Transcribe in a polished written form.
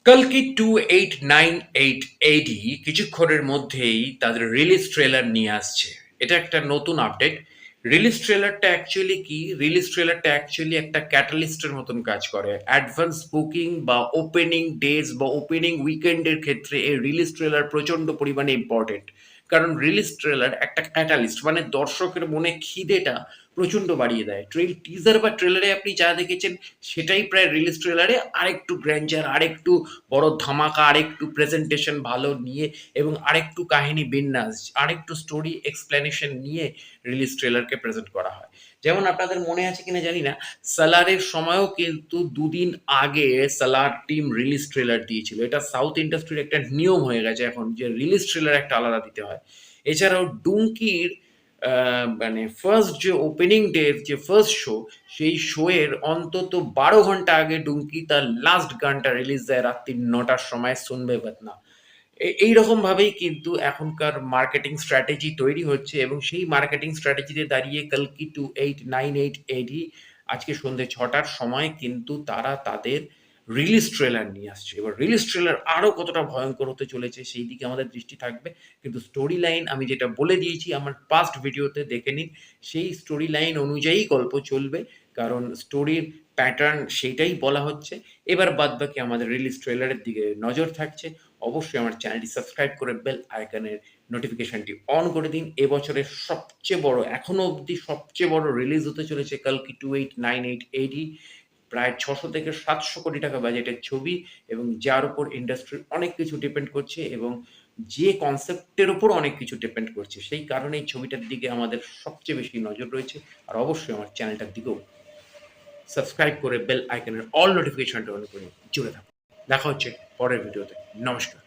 কালকি 2898 এডি কিছুক্ষণের মধ্যেই তাদের রিলিজ ট্রেলার নিয়ে আসছে। এটা একটা নতুন আপডেট। রিলিজ ট্রেলারটা অ্যাকচুয়ালি কি? রিলিজ ট্রেলারটা অ্যাকচুয়ালি একটা ক্যাটালিস্টের মতন কাজ করে। অ্যাডভান্স বুকিং বা ওপেনিং ডেজ বা ওপেনিং উইকেন্ডের ক্ষেত্রে এই রিলিজ ট্রেলার প্রচণ্ড পরিমাণে ইম্পর্টেন্ট। কারণ রিলিজ ট্রেলার একটা ক্যাটালিস্ট, মানে দর্শকের মনে খিদেটা প্রচণ্ড বাড়িয়ে দেয়। টিজার বা ট্রেলারে আপনি যা দেখেছেন সেটাই প্রায় রিলিজ ট্রেলারে আরেকটু গ্র্যান্ডার, আরেকটু বড় ধামাকা, আরেকটু প্রেজেন্টেশন ভালো নিয়ে এবং আরেকটু কাহিনী বিন্যাস, আরেকটু স্টোরি এক্সপ্লেনেশন নিয়ে রিলিজ ট্রেলারকে প্রেজেন্ট করা হয়। যেমন আপনাদের মনে আছে কিনা জানি না, সালারের সময়ও কিন্তু দুদিন আগে সালার টিম রিলিজ ট্রেলার দিয়েছিল। এটা সাউথ ইন্ডাস্ট্রির একটা নিয়ম হয়ে গেছে এখন, যে রিলিজ ট্রেলার একটা আলাদা দিতে হয়। এছাড়াও ডুঙ্কির মানে ফার্স্ট যে ওপেনিং ডে যে ফার্স্ট শো, সেই শো এর অন্তত 12 ঘন্টা আগে ডুঙ্কি তার লাস্ট গানটা রিলিজ দেয় রাত্রি 9টার সময়, শুনবে বদনা। এইরকম ভাবেই কিন্তু এখনকার মার্কেটিং স্ট্র্যাটেজি তৈরি হচ্ছে, এবং সেই মার্কেটিং স্ট্র্যাটেজিতে দাঁড়িয়ে কালকি 2898 এডি আজকে সন্ধ্যে 6টার সময় কিন্তু তারা তাদের রিলিজ ট্রেলার নিয়ে আসছে। এবার রিলিজ ট্রেলার আরো কতটা ভয়ঙ্কর হতে চলেছে সেই দিকে আমাদের দৃষ্টি থাকবে। কিন্তু স্টোরি লাইন আমি যেটা বলে দিয়েছি আমার পাস্ট ভিডিওতে, দেখে নিন। সেই স্টোরি লাইন অনুযায়ী গল্প চলবে, কারণ স্টোরির প্যাটার্ন সেইটাই বলা হচ্ছে। এবার বাদবাকি আমাদের রিলিজ ট্রেলারের দিকে নজর থাকছে। অবশ্যই আমার চ্যানেলটি সাবস্ক্রাইব করে বেল আইকনের নোটিফিকেশনটি অন করে দিন। এবছরের সবচেয়ে বড়, এখনো অবধি সবচেয়ে বড় রিলিজ হতে চলেছে কালকি 2898 এডি। প্রায় 600 থেকে 700 কোটি টাকা বাজেটের ছবি, এবং যার উপর ইন্ডাস্ট্রির অনেক কিছু ডিপেন্ড করছে, এবং যে কনসেপ্টের উপর অনেক কিছু ডিপেন্ড করছে। সেই কারণে এই ছবিটার দিকে আমাদের সবচেয়ে বেশি নজর রয়েছে। আর অবশ্যই আমার চ্যানেলটার দিকেও সাবস্ক্রাইব করে বেল আইকনের অল নোটিফিকেশনটা অন করে জুড়ে থাকুন। দেখা হচ্ছে পরের ভিডিওতে। নমস্কার।